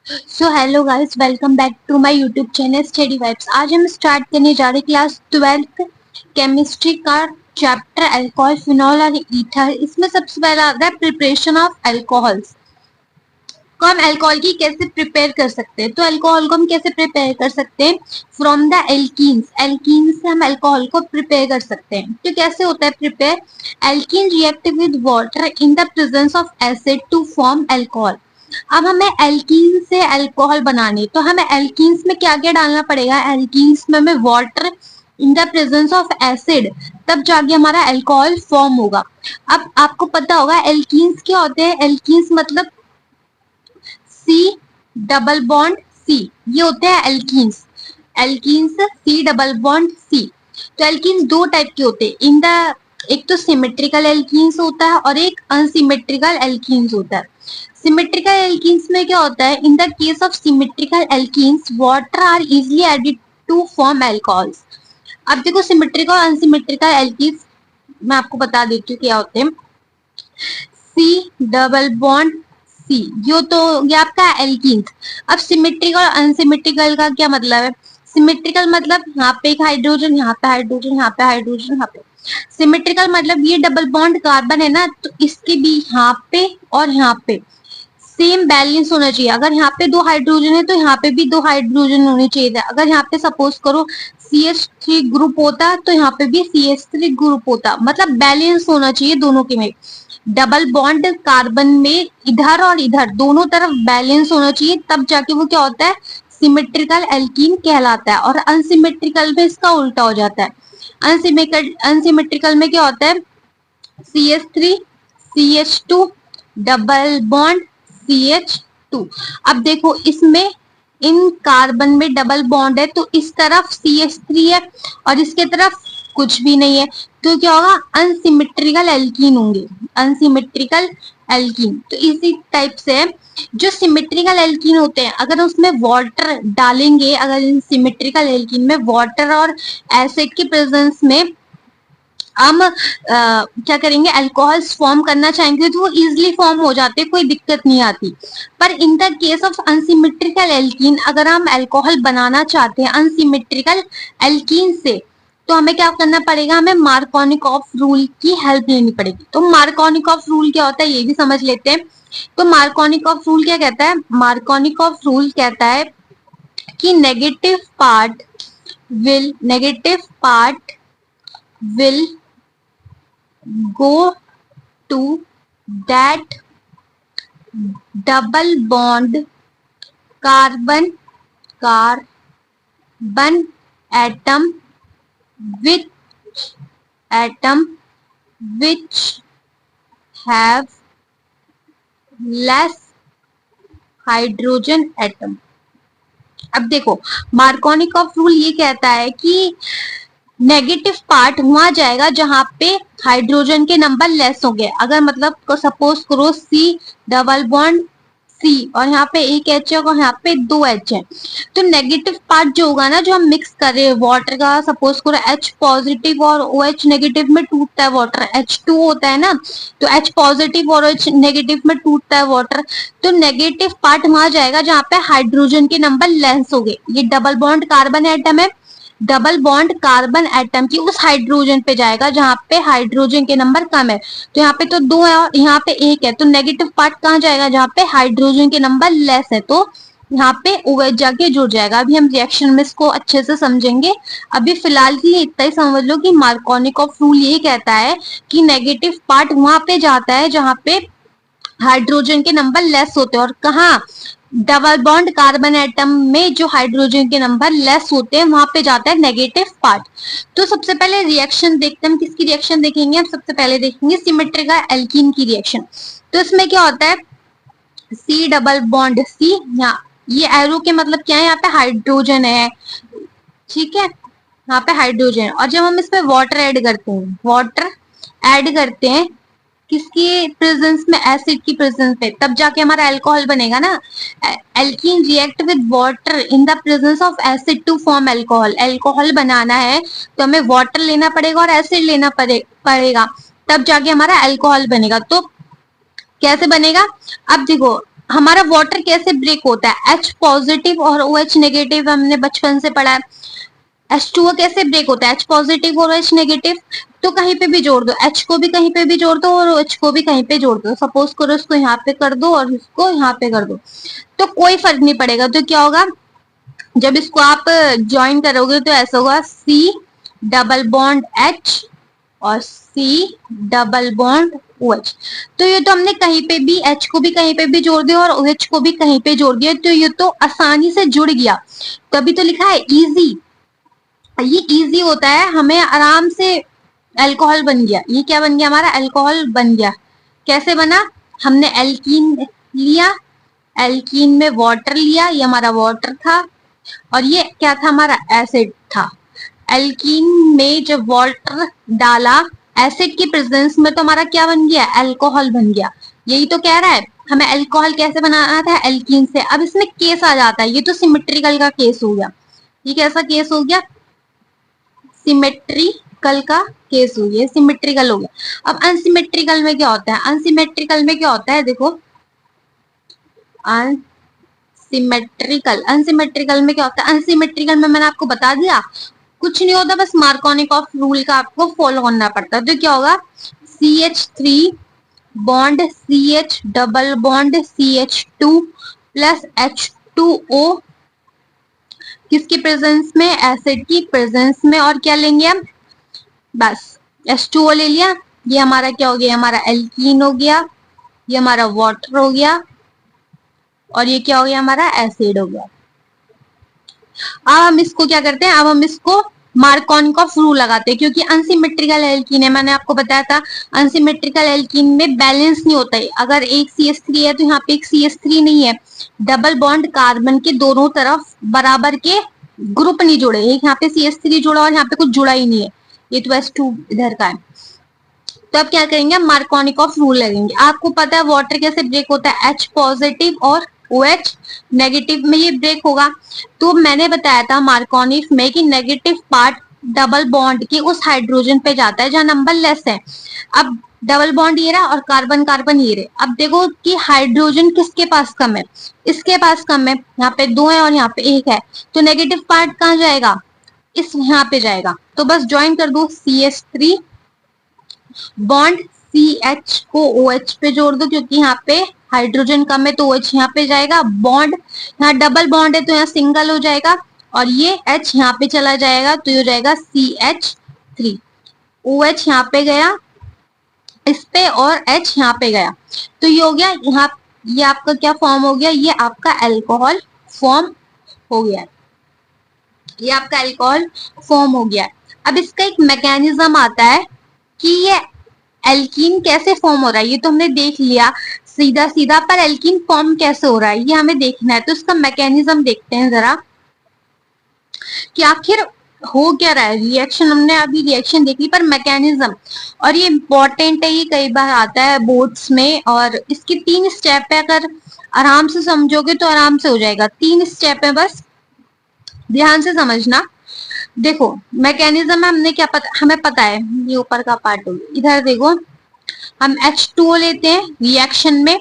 So hello guys, welcome back to my YouTube channel study vibes. आज हम start करने जा रहे हैं क्लास 12th केमिस्ट्री का चैप्टर अल्कोहल, फिनॉल और ईथर। इसमें सबसे पहला आता है प्रिपरेशन ऑफ अल्कोहल्स। को हम अल्कोहल की कैसे प्रिपेयर कर सकते हैं? तो अल्कोहल को हम कैसे प्रिपेयर कर सकते हैं? From the alkenes. एल्कीन से हम अल्कोहल को प्रिपेयर कर सकते हैं। तो कैसे होता है prepare? Alkene react with water in the presence of acid to form alcohol. अब हमें एल्कीन से अल्कोहल बनानी, तो हमें एल्कीन्स में क्या क्या डालना पड़ेगा? एल्कीन्स में हमें water in the presence of acid, तब जाके हमारा अल्कोहल फॉर्म होगा। अब आपको पता होगा एल्कीन्स क्या होते हैं। एल्कीन्स मतलब सी डबल बॉन्ड सी, ये होते हैं alkenes. Alkenes C double bond C. तो एल्कीन्स दो टाइप के होते हैं इन द, एक तो सिमेट्रिकल एल्कीन्स होता है और एक अनसिमेट्रिकल एल्कीन्स होता है। सिमेट्रिकल एल्कीन्स में क्या होता है? In the case of symmetrical alkenes water are easily added to form alcohols. अब देखो सिमेट्रिकल और अनसिमेट्रिकल एल्कीन्स मैं आपको बता देती हूँ क्या होते हैं। सी डबल बॉन्ड सी, यो तो ये आपका एल्कीन्स। अब सिमेट्रिकल और अनसिमेट्रिकल का क्या मतलब है? सिमेट्रिकल मतलब यहाँ पे एक हाइड्रोजन, यहाँ पे हाइड्रोजन, यहाँ पे हाइड्रोजन, यहाँ पे। सिमेट्रिकल मतलब ये डबल बॉन्ड कार्बन है ना, तो इसके भी यहाँ पे और यहाँ पे सेम बैलेंस होना चाहिए। अगर यहाँ पे दो हाइड्रोजन है तो यहाँ पे भी दो हाइड्रोजन होने चाहिए। अगर यहाँ पे सपोज करो CH3 ग्रुप होता तो यहाँ पे भी CH3 ग्रुप होता, मतलब बैलेंस होना चाहिए दोनों के में। डबल बॉन्ड कार्बन में इधर और इधर दोनों तरफ बैलेंस होना चाहिए, तब जाके वो क्या होता है? सिमेट्रिकल एल्कीन कहलाता है। और अनसिमेट्रिकल में इसका उल्टा हो जाता है। अनसिमेट्रिकल में क्या होता है? CH3 CH2 double bond CH2। अब देखो इसमें इन कार्बन में डबल बॉन्ड है तो इस तरफ CH3 है और इसके तरफ कुछ भी नहीं है, तो क्या होगा? अनसिमेट्रिकल एल्कीन होंगे। अनसिमेट्रिकल एल्कीन तो इसी टाइप से जो सिमेट्रिकल एल्कीन होते हैं, अगर उसमें वाटर डालेंगे, अगर इन सिमेट्रिकल एल्कीन में वाटर और एसिड के प्रेजेंस में हम क्या करेंगे? अल्कोहल्स फॉर्म करना चाहेंगे तो वो इजिली फॉर्म हो जाते, कोई दिक्कत नहीं आती। पर इन the case of unsymmetrical alkene, अगर हम अल्कोहल बनाना चाहते हैं अनसिमेट्रिकल एल्कीन से, तो हमें क्या करना पड़ेगा? हमें मार्कोनिकॉफ रूल की हेल्प लेनी पड़ेगी। तो मार्कोनिकॉफ रूल क्या होता है ये भी समझ लेते हैं। तो मार्कोनिकॉफ रूल क्या कहता है? मार्कोनिकॉफ रूल कहता है कि negative part will go to that double bond carbon carbon atom which atom which have less hydrogen atom। अब देखो मार्कोनिकॉफ रूल ये कहता है कि नेगेटिव पार्ट वहां जाएगा जहां पे हाइड्रोजन के नंबर लेस हो गए। अगर मतलब सपोज करो C डबल बॉन्ड C और यहाँ पे एक H है और यहाँ पे दो H है, तो नेगेटिव पार्ट जो होगा ना, जो हम मिक्स कर रहे हैं वाटर का, सपोज करो H पॉजिटिव और OH नेगेटिव में टूटता है वाटर, H2 होता है ना, तो H पॉजिटिव और OH नेगेटिव में टूटता है वाटर। तो नेगेटिव पार्ट वहां जाएगा जहाँ पे हाइड्रोजन के नंबर लेस हो गए। ये डबल बॉन्ड कार्बन एटम है, डबल बॉन्ड कार्बन एटम की उस हाइड्रोजन पे जाएगा जहां पे हाइड्रोजन के नंबर कम है। तो यहाँ पे तो दो है और यहाँ पे एक है, तो नेगेटिव पार्ट कहाँ जाएगा? जहाँ पे हाइड्रोजन के नंबर लेस है, तो यहाँ पे OH जाके जुड़ जाएगा। अभी हम रिएक्शन में इसको अच्छे से समझेंगे। अभी फिलहाल के लिए इतना ही समझ लो कि मार्कोनिकॉफ रूल ये कहता है कि नेगेटिव पार्ट वहां पे जाता है जहां पे हाइड्रोजन के नंबर लेस होते हैं। और कहा? डबल बॉन्ड कार्बन एटम में जो हाइड्रोजन के नंबर लेस होते हैं वहां पे जाता है नेगेटिव पार्ट। तो सबसे पहले रिएक्शन देखते हैं। किसकी रिएक्शन देखेंगे? हम सबसे पहले देखेंगे सिमेट्रिकल एल्कीन की रिएक्शन। तो इसमें क्या होता है? C डबल बॉन्ड C, यहाँ ये एरो के मतलब क्या है? यहाँ पे हाइड्रोजन है, ठीक है, यहाँ पे हाइड्रोजन। और जब हम इसमें वाटर ऐड करते हैं, वाटर ऐड करते हैं किसकी प्रेजेंस में? एसिड की प्रेजेंस पे, तब जाके हमारा अल्कोहल बनेगा ना। Alkene react with water in the presence of acid to form alcohol. Alcohol बनाना है तो हमें वाटर लेना पड़ेगा और एसिड लेना पड़ेगा, तब जाके हमारा अल्कोहल बनेगा। तो कैसे बनेगा? अब देखो हमारा वाटर कैसे ब्रेक होता है, H पॉजिटिव और OH नेगेटिव हमने बचपन से पढ़ा है। H2O कैसे ब्रेक होता है, H पॉजिटिव और OH नेगेटिव। तो कहीं पे भी जोड़ दो, H को भी कहीं पे भी जोड़ दो और OH को भी कहीं पे जोड़ दो। सपोज करो इसको यहाँ पे कर दो और इसको यहाँ पे कर दो, तो कोई फर्क नहीं पड़ेगा। तो क्या होगा, जब इसको आप ज्वाइन करोगे तो ऐसा होगा C डबल बॉन्ड H और C डबल बॉन्ड OH। तो ये तो हमने कहीं पे भी H को भी कहीं पे भी जोड़ दिया और OH को भी कहीं पे जोड़ दिया, तो ये तो आसानी से जुड़ गया। तभी तो लिखा है इजी। ये इजी होता है, हमें आराम से अल्कोहल बन गया। ये क्या बन गया, हमारा अल्कोहल बन गया। कैसे बना, हमने एल्कीन लिया, एल्कीन में वाटर लिया, ये हमारा वाटर था, और ये क्या था, हमारा एसिड था। एल्कीन में जब वाटर डाला एसिड की प्रेजेंस में, तो हमारा क्या बन गया, अल्कोहल बन गया। यही तो कह रहा है हमें अल्कोहल कैसे बनाना था, एल्कीन से। अब इसमें केस आ जाता है, ये तो सिमेट्रिकल का केस हो गया। ये कैसा केस हो गया, सिमेट्रिकल का केस हो गया, सिमेट्रिकल हो गया। अब अनसिमेट्रिकल में क्या होता है, अनसिमेट्रिकल में क्या होता है, देखो अनसिमेट्रिकल में क्या होता है, अनसिमेट्रिकल में मैंने आपको बता दिया कुछ नहीं होता, बस मार्कोनिकॉफ रूल का आपको फॉलो करना पड़ता है। तो क्या होगा, CH3 bond CH double bond CH2 plus H2O, किसकी प्रेजेंस में, एसिड की प्रेजेंस में। और क्या लेंगे हम, बस H2O ले लिया। ये हमारा क्या हो गया, हमारा एल्कीन हो गया, ये हमारा वाटर हो गया, और ये क्या हो गया, हमारा एसिड हो गया। अब हम इसको क्या करते हैं, अब हम इसको मार्कोनिकॉफ रूल लगाते हैं, क्योंकि अनसिमेट्रिकल एल्कीन है। मैंने आपको बताया था अनसिमेट्रिकल एल्कीन में बैलेंस नहीं होता है। अगर एक CH3 है तो यहाँ पे एक CH3 नहीं है। डबल बॉन्ड कार्बन के दोनों तरफ बराबर के ग्रुप नहीं जुड़े, एक यहाँ पे CH3 जुड़ा और यहाँ पे कुछ जुड़ा ही नहीं है, ये तो S2 इधर का है। तो अब क्या करेंगे, हम मार्कोनिकॉफ रूल लगेंगे। आपको पता है वाटर कैसे ब्रेक होता है, H पॉजिटिव और OH नेगेटिव में ये ब्रेक होगा। तो मैंने बताया था मार्कोनिफ में कि नेगेटिव पार्ट डबल बॉन्ड के उस हाइड्रोजन पे जाता है जहां नंबर लेस है। अब डबल बॉन्ड ये रहा और कार्बन कार्बन ये रहे। अब देखो कि हाइड्रोजन किसके पास कम है, इसके पास कम है। यहाँ पे 2 है और यहाँ पे 1 है, तो नेगेटिव पार्ट कहाँ जाएगा, इस यहाँ पे जाएगा। तो बस ज्वाइन कर दो CH3 बॉन्ड CH को OH पे जोड़ दो, क्योंकि यहाँ पे हाइड्रोजन कम है तो OH यहाँ पे जाएगा। बॉन्ड यहाँ डबल बॉन्ड है तो यहाँ सिंगल हो जाएगा, और ये H यहाँ पे चला जाएगा तो ये हो जाएगा CH3। OH यहाँ पे गया इस पे और H यहाँ पे गया, तो ये हो गया। यहाँ ये आपका क्या फॉर्म हो गया, ये आपका अल्कोहल फॉर्म हो गया, ये आपका अल्कोहल फॉर्म हो गया। अब इसका एक मैकेनिज्म आता है कि ये एल्कीन कैसे फॉर्म हो रहा है, ये तो हमने देख लिया सीधा सीधा, पर एल्कीन फॉर्म कैसे हो रहा है ये हमें देखना है। तो इसका मैकेनिज्म देखते हैं जरा कि आखिर हो क्या रहा है। रिएक्शन हमने अभी रिएक्शन देखी, पर मैकेनिज्म, और ये इंपॉर्टेंट है, ये कई बार आता है बोर्ड्स में। और इसकी 3 स्टेप है, अगर आराम से समझोगे तो आराम से हो जाएगा। 3 स्टेप है, बस ध्यान से समझना। देखो मैकेनिज्म में हमने क्या पता, हमें पता है ये ऊपर का पार्ट हो गया। इधर देखो हम H2O लेते हैं रिएक्शन में,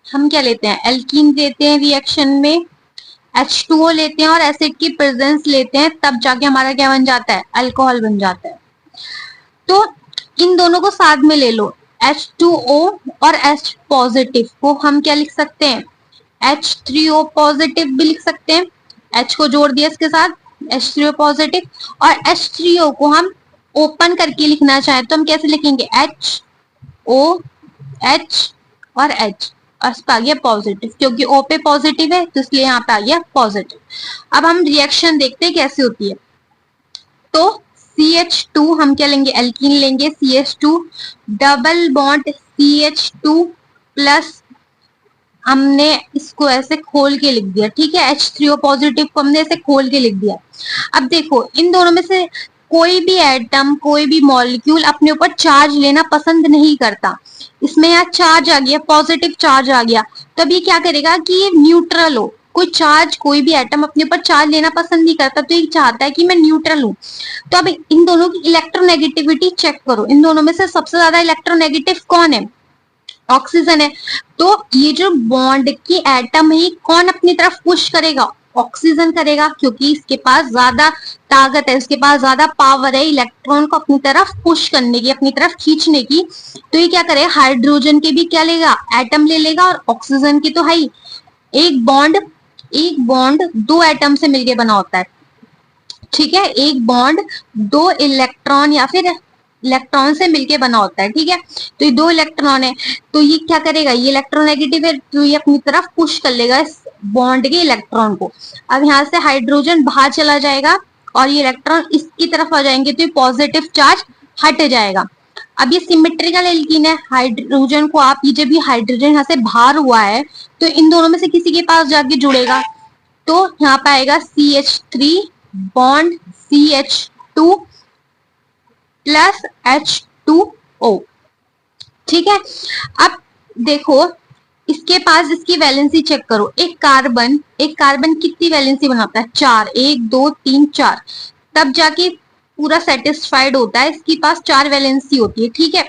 हम क्या लेते हैं, एल्कीन लेते हैं रिएक्शन में, H2O लेते हैं और एसिड की प्रेजेंस लेते हैं, तब जाके हमारा क्या बन जाता है, अल्कोहल बन जाता है। तो इन दोनों को साथ में ले लो, H2O और H पॉजिटिव को हम क्या लिख सकते हैं, H3O पॉजिटिव भी लिख सकते हैं। H को जोड़ दिया इसके साथ H3O पॉजिटिव, और H3O को हम ओपन करके लिखना चाहें तो हम कैसे लिखेंगे, HO H और H, और आ गया पॉजिटिव, क्योंकि O पे पॉजिटिव है तो इसलिए यहाँ पे आ गया पॉजिटिव। अब हम रिएक्शन देखते हैं कैसे होती है। तो CH2 हम क्या लेंगे, एल्कीन लेंगे, CH2 double bond CH2 plus, हमने इसको ऐसे खोल के लिख दिया, ठीक है। H3O पॉजिटिव को हमने ऐसे खोल के लिख दिया। अब देखो इन दोनों में से कोई भी एटम, कोई भी मॉलिक्यूल अपने ऊपर चार्ज लेना पसंद नहीं करता। इसमें यहाँ चार्ज आ गया, पॉजिटिव चार्ज आ गया, तब ये क्या करेगा कि ये न्यूट्रल हो। कोई चार्ज, कोई भी एटम अपने ऊपर चार्ज लेना पसंद नहीं करता, तो ये चाहता है कि मैं न्यूट्रल हूँ। तो अब इन दोनों की इलेक्ट्रोनेगेटिविटी चेक करो, इन दोनों में से सबसे ज्यादा इलेक्ट्रोनेगेटिव कौन है, ऑक्सीजन है। तो ये जो बॉन्ड की एटम है कौन अपनी तरफ पुश करेगा, ऑक्सीजन करेगा, क्योंकि इसके पास ज्यादा ताकत है, इसके पास ज्यादा पावर है इलेक्ट्रॉन को अपनी तरफ पुश करने की, अपनी तरफ खींचने की। तो ये क्या करेगा, हाइड्रोजन के भी क्या लेगा, एटम ले लेगा, और ऑक्सीजन की तो है ही। एक बॉन्ड दो एटम से मिलके बना होता है, ठीक है, एक बॉन्ड दो इलेक्ट्रॉन या फिर इलेक्ट्रॉन से मिलके बना होता है, ठीक है। तो ये दो इलेक्ट्रॉन है, तो ये क्या करेगा, ये इलेक्ट्रोनेगेटिव है, तो ये अपनी तरफ पुश कर लेगा इस बॉन्ड के इलेक्ट्रॉन को। अब यहाँ से हाइड्रोजन बाहर चला जाएगा और ये इलेक्ट्रॉन इसकी तरफ आ जाएंगे, तो ये पॉजिटिव चार्ज हट जाएगा। अब ये सिमेट्रिकल एल्कीन है, हाइड्रोजन को आप, ये जब ये हाइड्रोजन यहाँ से बाहर हुआ है तो इन दोनों में से किसी के पास जाके जुड़ेगा, तो यहाँ पे आएगा CH3 bond CH2 plus H2O, ठीक है। अब देखो इसके पास, इसकी वैलेंसी चेक करो, एक कार्बन कितनी वैलेंसी बनाता है, 4, 1 2 3 4, तब जाके पूरा सेटिस्फाइड होता है, इसके पास 4 वैलेंसी होती है, ठीक है,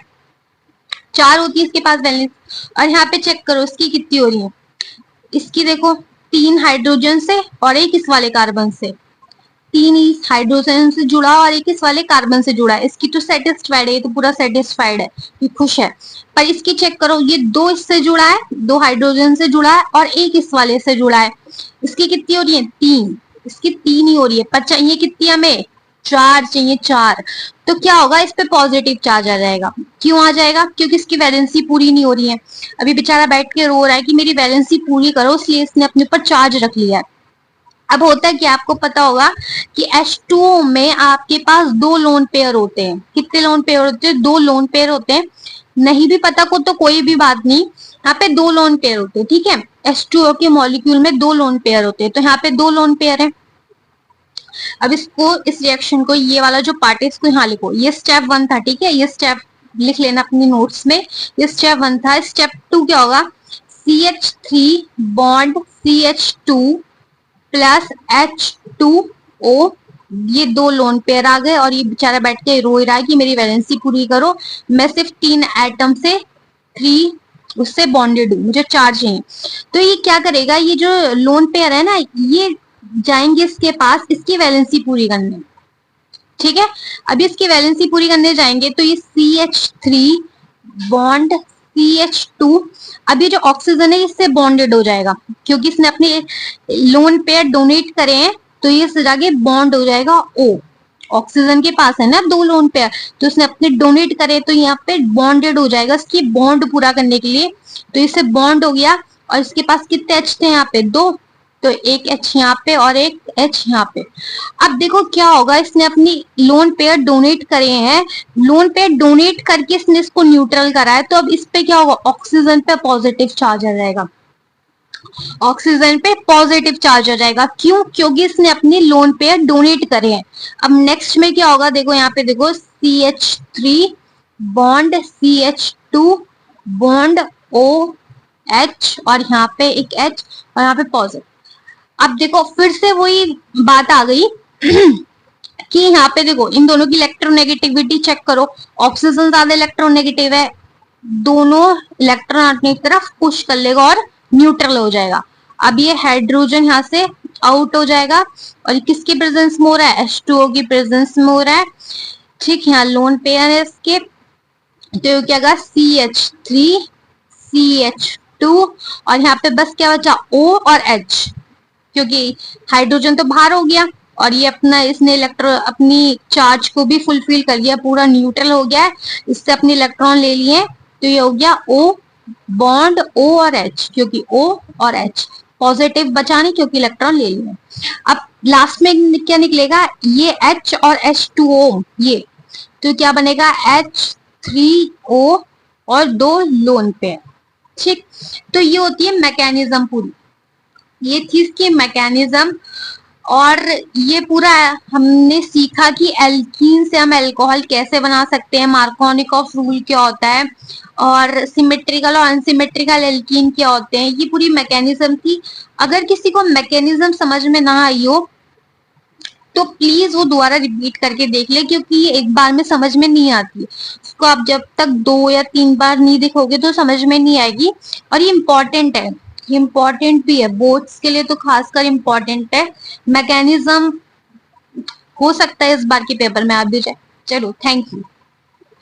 4 होती है इसके पास वैलेंसी। और यहाँ पे चेक करो इसकी कितनी हो रही है, इसकी देखो 3 हाइड्रोजन से और एक इस वाले कार्बन से, 3 इस हाइड्रोजन से जुड़ा और एक इस वाले कार्बन से जुड़ा है, इसकी तो सेटिस्फाइड है, ये तो पूरा सेटिस्फाइड है, ये खुश है। पर इसकी चेक करो, ये 2 इससे जुड़ा है, 2 हाइड्रोजन से जुड़ा है और एक इस वाले से जुड़ा है, इसकी कितनी हो रही है, 3, इसकी 3 ही हो रही है, पर चाहिए कितनी हमें, 4 चाहिए, 4। तो क्या होगा, इस पे पॉजिटिव चार्ज आ जाएगा, क्यों आ जाएगा, क्योंकि इसकी वैलेंसी पूरी नहीं हो रही है। अभी बेचारा बैठ के रो रहा है कि मेरी वैलेंसी पूरी करो, इसलिए इसने अपने ऊपर चार्ज रख लिया है। अब होता है कि आपको पता होगा कि H2O में आपके पास 2 लोन पेयर होते हैं, कितने लोन पेयर होते हैं, 2 लोन पेयर होते हैं। नहीं भी पता को तो कोई भी बात नहीं, यहाँ पे 2 लोन पेयर होते हैं, ठीक है, H2O के मॉलिक्यूल में 2 लोन पेयर होते हैं, तो यहाँ पे 2 लोन पेयर है। अब इसको, इस रिएक्शन को, ये वाला जो पार्ट है इसको यहाँ लिखो, ये स्टेप 1 था, ठीक है, ये स्टेप लिख लेना अपनी नोट्स में, ये स्टेप 1 था। स्टेप 2 क्या होगा, CH3 bond CH2 plus H2O, ये 2 लोन पेयर आ गए, और ये बेचारा बैठ के रो रहा है कि मेरी वैलेंसी पूरी करो, मैं सिर्फ 3 एटम से 3 उससे बॉन्डेड हूँ, मुझे 4 चाहिए। तो ये क्या करेगा, ये जो लोन पेयर है ना, ये जाएंगे इसके पास इसकी वैलेंसी पूरी करने, ठीक है। अब इसकी वैलेंसी पूरी करने जाएंगे तो ये CH3 बॉन्ड CH2, अब ये जो ऑक्सीजन है इससे बॉन्डेड हो जाएगा, क्योंकि इसने अपने लोन पेयर डोनेट करे हैं, तो ये इससे जाके बॉन्ड हो जाएगा O। ऑक्सीजन के पास है ना 2 लोन पेयर, तो इसने अपने डोनेट करे, तो यहाँ पे बॉन्डेड हो जाएगा इसकी बॉन्ड पूरा करने के लिए, तो इससे बॉन्ड हो गया। और इसके पास कितने H थे यहाँ पे, 2, तो एक H यहाँ पे और एक H यहाँ पे। अब देखो क्या होगा, इसने अपनी लोन पेयर डोनेट करे हैं, लोन पेयर डोनेट करके इसने इसको न्यूट्रल करा है, तो अब इस पे क्या होगा, ऑक्सीजन पे पॉजिटिव चार्ज आ जाएगा, ऑक्सीजन पे पॉजिटिव चार्ज आ जाएगा, क्यों, क्योंकि इसने अपनी लोन पेयर डोनेट करे हैं। अब नेक्स्ट में क्या होगा, देखो यहाँ पे देखो, CH3 bond CH2 bond OH, और यहाँ पे एक H और यहाँ पे पॉजिटिव। अब देखो फिर से वही बात आ गई कि यहाँ पे देखो इन दोनों की इलेक्ट्रोनेगेटिविटी चेक करो, ऑक्सीजन ज्यादा इलेक्ट्रोनेगेटिव है, दोनों इलेक्ट्रॉन अपनी तरफ पुश कर लेगा और न्यूट्रल हो जाएगा। अब ये हाइड्रोजन यहाँ से आउट हो जाएगा, और किसकी प्रेजेंस में हो रहा है, H2O की प्रेजेंस में हो रहा है, ठीक, यहाँ लोन पेयर है इसके, तो क्या होगा, CH3 CH2, और यहाँ पे बस क्या बचा, O और H, क्योंकि हाइड्रोजन तो बाहर हो गया और ये अपना, इसने अपनी चार्ज को भी फुलफिल कर लिया, पूरा न्यूट्रल हो गया है, इससे अपने इलेक्ट्रॉन ले लिए, तो ये हो गया O बॉन्ड O और H, क्योंकि O और H पॉजिटिव बचा नहीं, क्योंकि इलेक्ट्रॉन ले लिए। अब लास्ट में क्या निकलेगा, ये H और H2O, ये तो क्या बनेगा, H3O और 2 लोन पेयर, ठीक। तो ये होती है मैकेनिज्म पूरी, ये थी इसकी मैकेनिज्म। और ये पूरा हमने सीखा कि एल्कीन से हम अल्कोहल कैसे बना सकते हैं, मार्कोनिकॉफ रूल क्या होता है, और सिमेट्रिकल और अनसिमेट्रिकल एल्कीन क्या होते हैं, ये पूरी मैकेनिज्म थी। अगर किसी को मैकेनिज्म समझ में ना आई हो तो प्लीज वो दोबारा रिपीट करके देख ले, क्योंकि ये एक बार में समझ में नहीं आती। उसको आप जब तक 2 या 3 बार नहीं देखोगे तो समझ में नहीं आएगी। और ये इम्पोर्टेंट है, ये इम्पोर्टेंट भी है, बोर्ड्स के लिए तो खासकर इम्पोर्टेंट है। मैकेनिज्म हो सकता है इस बार के पेपर में आ भी जाए। चलो, थैंक यू।